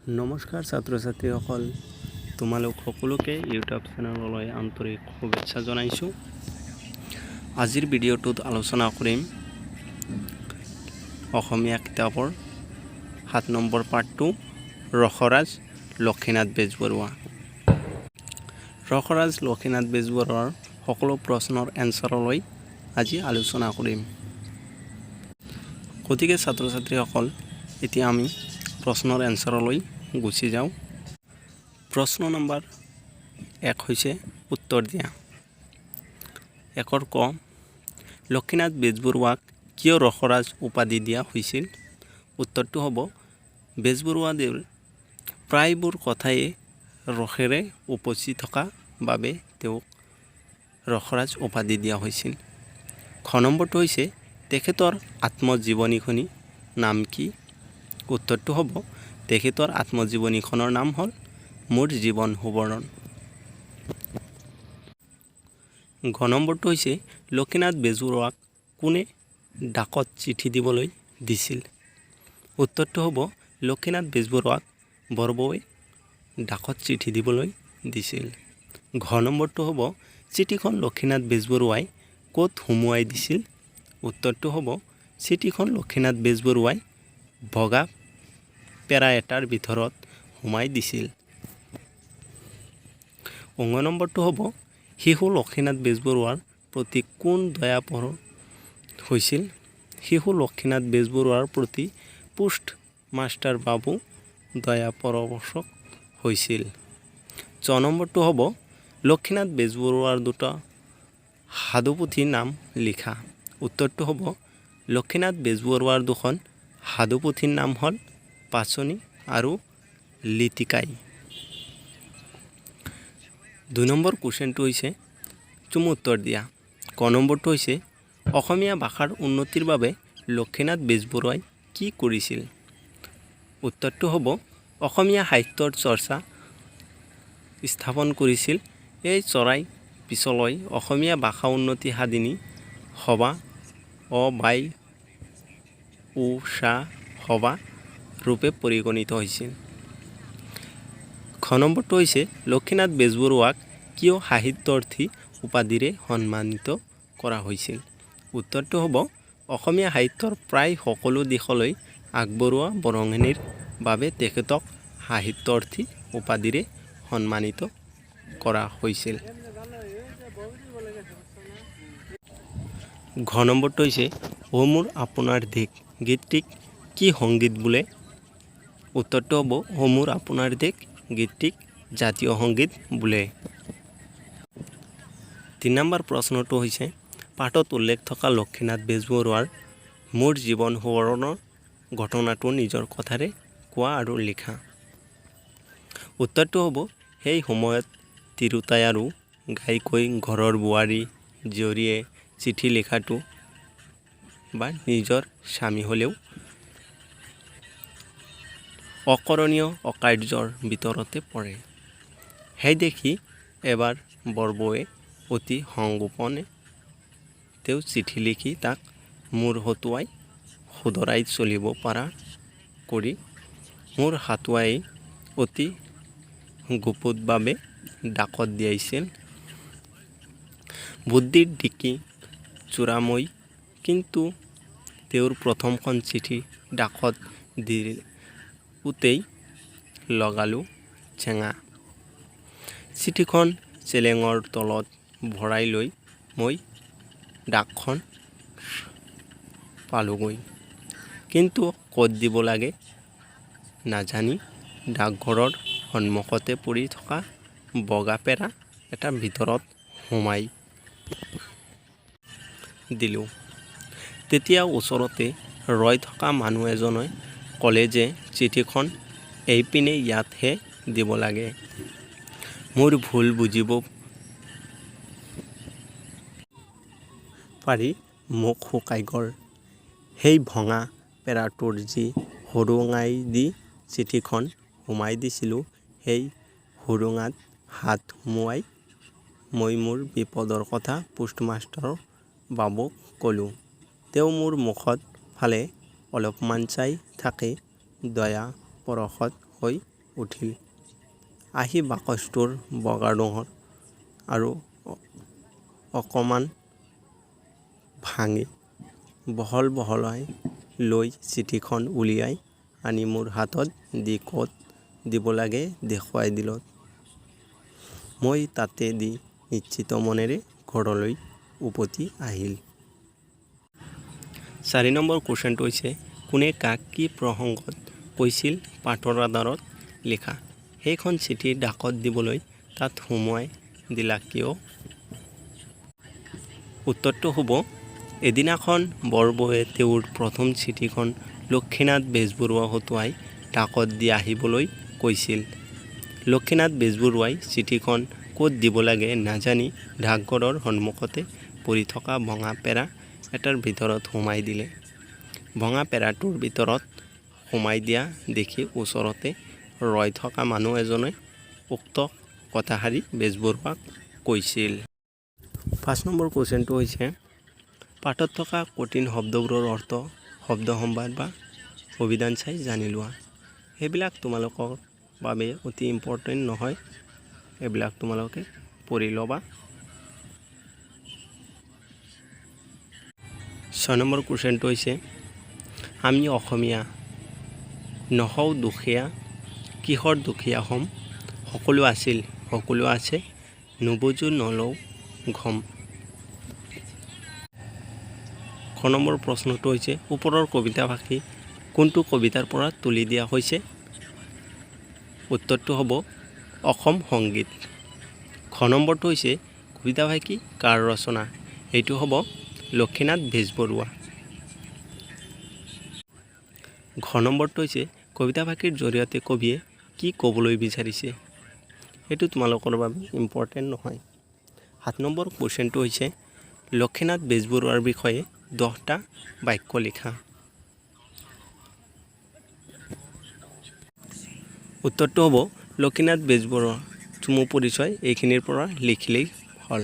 নমস্কাৰ ছাত্ৰ ছাত্ৰীসকল, তোমালোক সকলোকে ইউটিউব চেনেললৈ আন্তৰিক শুভেচ্ছা জনাইছোঁ। আজিৰ ভিডিঅ'টোত আলোচনা কৰিম অসমীয়া কিতাপৰ 7 নম্বৰ পাঠটো ৰসৰাজ লক্ষীনাথ বেজবৰুৱা। ৰসৰাজ লক্ষীনাথ বেজবৰুৱাৰ সকলো প্ৰশ্নৰ এনচাৰলৈ আজি আলোচনা কৰিম। গতিকে ছাত্ৰ ছাত্ৰীসকল, এতিয়া আমি প্ৰশ্নৰ এনচাৰলৈ গুচি যাওঁ। প্ৰশ্ন নম্বৰ 1 হৈছে উত্তৰ দিয়া। 1 ক, লক্ষীনাথ বেজবৰুৱাক কিয় ৰসৰাজ উপাধি দিয়া হৈছিল? উত্তৰটো হ'ব, বেজবৰুৱাদেৱৰ প্ৰায়বোৰ কথাই ৰসেৰে উপচি থকা বাবে তেওঁক ৰসৰাজ উপাধি দিয়া হৈছিল। খ নম্বৰটো হৈছে তেখেতৰ আত্মজীৱনীখনি নাম কি? উত্তৰটো হ'ব, তেখেতৰ আত্মজীৱনীখনৰ নাম হ'ল মোৰ জীৱন সোৱৰণ। ঘ নম্বৰটো হৈছে লক্ষীনাথ বেজবৰুৱাক কোনে ডাকত চিঠি দিবলৈ দিছিল? উত্তৰটো হ'ব, লক্ষীনাথ বেজবৰুৱাক বৰবৌৱে ডাকত চিঠি দিবলৈ দিছিল। ঘ নম্বৰটো হ'ব চিঠিখন লক্ষীনাথ বেজবৰুৱাই ক'ত সুমুৱাই দিছিল? উত্তৰটো হ'ব, চিঠিখন লক্ষীনাথ বেজবৰুৱাই বগা পেৰা এটাৰ ভিতৰত সোমাই দিছিল। অ নম্বৰটো হ'ব শিশু লক্ষীনাথ বেজবৰুৱাৰ প্ৰতি কোন দয়াপৰ হৈছিল? শিশু লক্ষীনাথ বেজবৰুৱাৰ প্ৰতি পোষ্ট মাষ্টাৰ বাবু দয়া পৰৱশক হৈছিল। জ নম্বৰটো হ'ব লক্ষীনাথ বেজবৰুৱাৰ দুটা সাধুপুথিৰ নাম লিখা। উত্তৰটো হ'ব, লক্ষীনাথ বেজবৰুৱাৰ দুখন সাধুপুথিৰ নাম হ'ল পাচনি আৰু লিটিকাই। 2 নম্বৰ কুৱেশ্যনটো হৈছে তুমি উত্তৰ দিয়া। ক নম্বৰটো হৈছে অসমীয়া ভাষাৰ উন্নতিৰ বাবে লক্ষীনাথ বেজবৰুৱাই কি কৰিছিল? উত্তৰটো হ'ব, অসমীয়া সাহিত্যৰ চৰ্চা স্থাপন কৰিছিল। এই চৰাই পিছলৈ অসমীয়া ভাষা উন্নতি সাধিনী সভা অবাই উষা সভা ৰূপে পৰিগণিত হৈছিল। খ নম্বৰটো হৈছে লক্ষীনাথ বেজবৰুৱাক কিয় সাহিত্যাৰ্থী উপাধিৰে সন্মানিত কৰা হৈছিল? উত্তৰটো হ'ব, অসমীয়া সাহিত্যৰ প্ৰায় সকলো দিশলৈ আগবঢ়োৱা বৰঙণিৰ বাবে তেখেতক সাহিত্যাৰ্থী উপাধিৰে সন্মানিত কৰা হৈছিল। ঘ নম্বৰটো হৈছে অ মোৰ আপোনাৰ দেশ গীতটিক কি সংগীত বোলে? উত্তৰটো হ'ব, অ মোৰ আপোনাৰ দেশ গীতটিক জাতীয় সংগীত বোলে। 3 নম্বৰ প্ৰশ্নটো হৈছে পাঠত উল্লেখ থকা লক্ষীনাথ বেজবৰুৱাৰ মোৰ জীৱন সোৱৰণৰ ঘটনাটো নিজৰ কথাৰে কোৱা আৰু লিখা। উত্তৰটো হ'ব, সেই সময়ত তিৰোতাই আৰু ঘাইকৈ ঘৰৰ বোৱাৰী জীয়ৰীয়ে চিঠি লিখাটো বা নিজৰ স্বামী হ'লেও অকৰণীয় অকাৰ্যৰ ভিতৰতে পৰে। সেই দেখি এবাৰ বৰবৌৱে অতি সংগোপনে তেওঁ চিঠি লিখি তাক মূৰ হতুৱাই শুধৰাই চলিব পৰা কৰি মূৰ হতুৱাই অতি গুপুতভাৱে ডাকত দিয়াইছিল। বুদ্ধিৰ দিকি চূড়াময়, কিন্তু তেওঁৰ প্ৰথমখন চিঠি ডাকত দিওঁতেই লগালো চেঙা। চিঠিখন চেলেঙৰ তলত ভৰাই লৈ মই ডাকখন পালোগৈ, কিন্তু ক'ত দিব লাগে নাজানি ডাকঘৰৰ সন্মুখতে পৰি থকা বগা পেৰা এটাৰ ভিতৰত সোমাই দিলোঁ। তেতিয়া ওচৰতে ৰৈ থকা মানুহ এজনে ক'লে যে চিঠিখন এইপিনে ইয়াতহে দিব লাগে। মোৰ ভুল বুজিব পাৰি মোক শুকাই গ'ল। সেই ভঙা পেৰাটোৰ যি সুৰুঙাই দি চিঠিখন সুমাই দিছিলোঁ, সেই সুৰুঙাত হাত সুমুৱাই মই মোৰ বিপদৰ কথা পোষ্টমাষ্টাৰ বাবুক ক'লোঁ। তেওঁ মোৰ মুখত ফালে অলপমান চাই থাকি দয়া পৰশত হৈ উঠিল। আহি বাকচটোৰ বগা ৰঙৰ আৰু অকণমান ভাঙি বহলাই লৈ চিঠিখন উলিয়াই আনি মোৰ হাতত দি ক'ত দিব লাগে দেখুৱাই দিলত। মই তাতে দি নিশ্চিত মনেৰে ঘৰলৈ উভতি আহিল। 4 নম্বৰ কুৱেশ্যনটো হৈছে কোনে কাক কি প্ৰসংগত কৈছিল পাঠৰ আধাৰত লিখা। সেইখন চিঠি ডাকত দিবলৈ তাত সুমুৱাই দিলা কিয়? উত্তৰটো হ'ব এদিনাখন বৰবৌৱে তেওঁৰ প্ৰথম চিঠিখন লক্ষীনাথ বেজবৰুৱা হতুৱাই ডাকত দি আহিবলৈ কৈছিল। লক্ষীনাথ বেজবৰুৱাই চিঠিখন ক'ত দিব লাগে নাজানি ডাকঘৰৰ সন্মুখতে পৰি থকা ভঙা পেৰা এটাৰ ভিতৰত সোমাই দিলে। ভঙা পেৰাটোৰ ভিতৰত সোমাই দিয়া দেখি ওচৰতে ৰৈ থকা মানুহ এজনে উক্ত কথাষাৰি বেজবৰুৱাক কৈছিল। 5 নম্বৰ কুৱেশ্যনটো হৈছে পাঠত থকা কঠিন শব্দবোৰৰ অৰ্থ শব্দ সম্ভাৰ বা অভিধান চাই জানি লোৱা। সেইবিলাক তোমালোকৰ বাবে অতি ইম্পৰ্টেণ্ট নহয়, এইবিলাক তোমালোকে পঢ়ি ল'বা। 6 নম্বৰ কুৱেশ্যনটো হৈছে আমি অসমীয়া নহওঁ দুখীয়া, কিহৰ দুখীয়া হ'ম? সকলো আছিল সকলো আছে, নুবুজো নলওঁ ঘম। 9 নম্বৰ প্ৰশ্নটো হৈছে ওপৰৰ কবিতাফাকি কোনটো কবিতাৰ পৰা তুলি দিয়া হৈছে? উত্তৰটো হ'ব অসম সংগীত। 10 নম্বৰটো হৈছে কবিতাফাকি কাৰ ৰচনা? এইটো হ'ব লক্ষীনাথ বেজবৰুৱা। 11 নম্বৰটো হৈছে কবিতাফাকিৰ জৰিয়তে কবিয়ে কি ক'বলৈ বিচাৰিছে? এইটো তোমালোকৰ বাবে ইম্পৰ্টেণ্ট নহয়। 7 নম্বৰ কুৱেশ্যনটো হৈছে লক্ষীনাথ বেজবৰুৱাৰ বিষয়ে 10টা বাক্য লিখা। উত্তৰটো হ'ব লক্ষীনাথ বেজবৰুৱা চমু পৰিচয় এইখিনিৰ পৰা লিখিলেই হ'ল।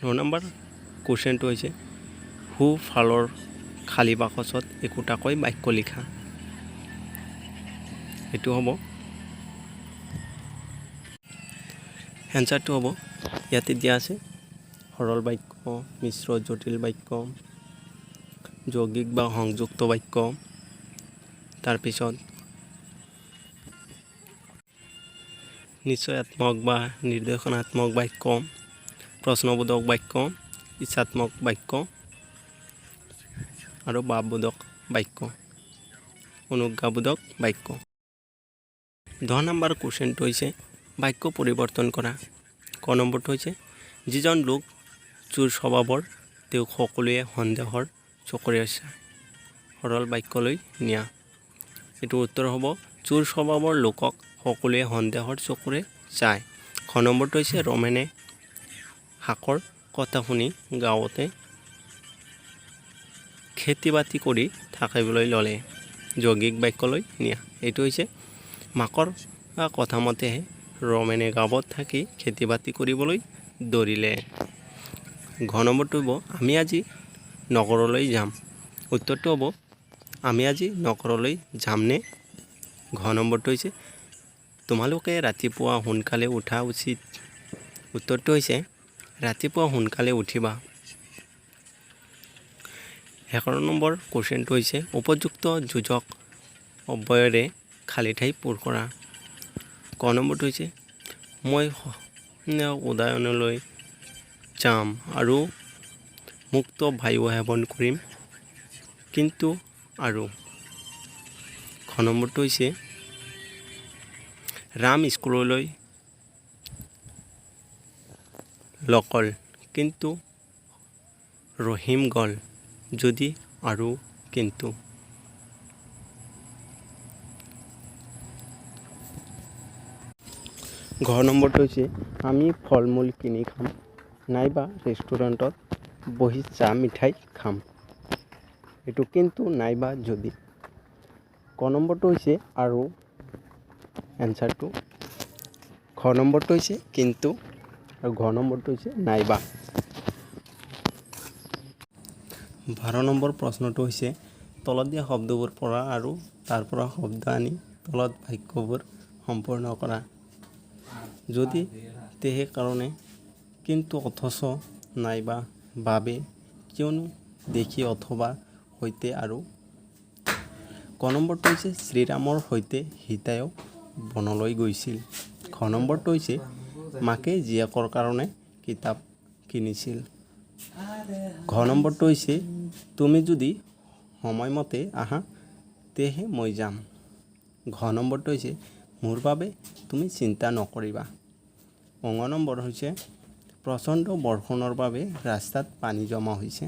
9 নম্বৰ কুৱেশ্যনটো হৈছে সোঁফালৰ খালী বাকচত একোটাকৈ বাক্য লিখা। এইটো হ'ব এনচাৰটো হ'ব ইয়াতে দিয়া আছে সৰল বাক্য, মিশ্ৰ জটিল বাক্য, যৌগিক বা সংযুক্ত বাক্য, তাৰপিছত নিশ্চয়াত্মক বা নিৰ্দেশনাত্মক বাক্য, প্ৰশ্নবোধক বাক্য, ইচ্ছাত্মক বাক্য আৰু ভাৱবোধক বাক্য, অনুজ্ঞাবোধক বাক্য। 10 নম্বৰ কুৱেশ্যনটো হৈছে বাক্য পৰিৱৰ্তন কৰা। ক নম্বৰটো হৈছে যিজন লোক চোৰ স্বভাৱৰ তেওঁক সকলোৱে সন্দেহৰ চকুৰে চায়। সৰল বাক্যলৈ নিয়া। এইটো উত্তৰ হ'ব চোৰ স্বভাৱৰ লোকক সকলোৱে সন্দেহৰ চকুৰে চায়। খ নম্বৰটো হৈছে ৰমেনে শাকৰ কথা শুনি গাঁৱতে খেতি বাতি কৰি থাকিবলৈ ল'লে। যৌগিক বাক্যলৈ নিয়া। এইটো হৈছে মাকৰ কথা মতেহে ৰমেনে গাঁৱত থাকি খেতি বাতি কৰিবলৈ ধৰিলে। ঘ নম্বৰটো হ'ব আমি আজি নগৰলৈ যাম। উত্তৰটো হ'ব আমি আজি নগৰলৈ যামনে? ঘ নম্বৰটো হৈছে তোমালোকে ৰাতিপুৱা সোনকালে উঠা উচিত। উত্তৰটো হৈছে ৰাতিপুৱা সোনকালে উঠিবা। 11 নম্বৰ কুৱেশ্যনটো হৈছে উপযুক্ত যোজক অব্যয়েৰে খালী ঠাই পূৰ কৰা। ক নম্বৰটো হৈছে মই উদয়নলৈ যাম আৰু মুক্ত বায়ু সেৱন কৰিম কিন্তু আৰু। খ নম্বৰটো হৈছে ৰাম স্কুললৈ নগ'ল কিন্তু ৰহিম গ'ল যদি আৰু কিন্তু। ঘ নম্বৰটো হৈছে আমি ফল মূল কিনি খাম নাইবা ৰেষ্টুৰেণ্টত বহি চাহ মিঠাই খাম। এইটো কিন্তু নাইবা যদি। ক নম্বৰটো হৈছে আৰু এনচাৰটো। খ নম্বৰটো হৈছে কিন্তু আৰু ঘ নম্বৰটো হৈছে নাইবা। 12 নম্বৰ প্ৰশ্নটো হৈছে তলত দিয়া শব্দবোৰ পঢ়া আৰু তাৰ পৰা শব্দ আনি তলত বাক্যবোৰ সম্পূৰ্ণ কৰা যদি তেহে কাৰণে কিন্তু অথচ নাইবা বাবে কিয়নো দেখি অথবা সৈতে আৰু ক নম্বৰটো হৈছে শ্ৰীৰামৰ সৈতে সীতায়ো বনলৈ গৈছিল খ নম্বৰটো হৈছে মাকে জীয়েকৰ কাৰণে কিতাপ কিনিছিল ঘ নম্বৰটো হৈছে তুমি যদি সময়মতে আহা তেহে মই যাম ঘ নম্বৰটো হৈছে মোৰ বাবে তুমি চিন্তা নকৰিবা অঙ নম্বৰ হৈছে প্ৰচণ্ড বৰষুণৰ বাবে ৰাস্তাত পানী জমা হৈছে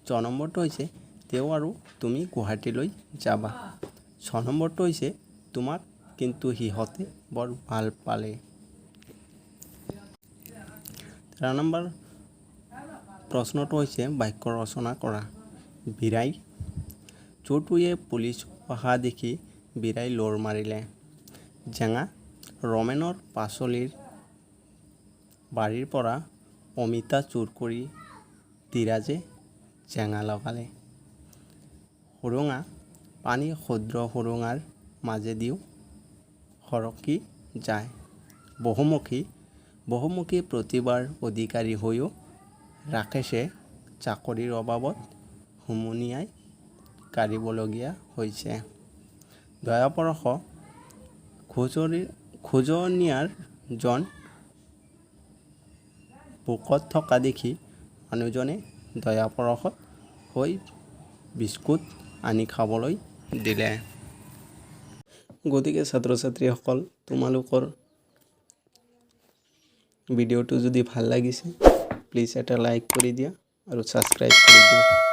চ নম্বৰটো হৈছে তেওঁ আৰু তুমি গুৱাহাটীলৈ যাবা ছ নম্বৰটো হৈছে তোমাক কিন্তু সিহঁতে বৰ ভাল পালে 13 নম্বৰ প্ৰশ্নটো হৈছে বাক্য ৰচনা কৰা বীৰাই চোৰটোৱে পুলিচ অহা দেখি বীৰাই লৰ মাৰিলে জেঙা ৰমেনৰ পাচলিৰ বাৰীৰ পৰা অমিতা চুৰ কৰি ধীৰাজে জেঙা লগালে সুৰুঙা পানী ক্ষুদ্ৰ সুৰুঙাৰ মাজেদিও সৰকি যায় বহুমুখী প্ৰতিভাৰ অধিকাৰী হৈও ৰাকেশে চাকৰিৰ অভাৱত হুমুনিয়াই কাঢ়িবলগীয়া হৈছে দয়াপৰশ খোজনীয়াৰ জন ভোকত থকা দেখি মানুহজনে দয়াপৰশত হৈ বিস্কুট আনি খাবলৈ দিলে গতিকে ছাত্ৰ ছাত্ৰীসকল তোমালোকৰ ভিডিঅ'টো যদি ভাল লাগিছে প্লিজ এটা লাইক কৰি দিয়া আৰু ছাবস্ক্ৰাইব কৰি দিয়া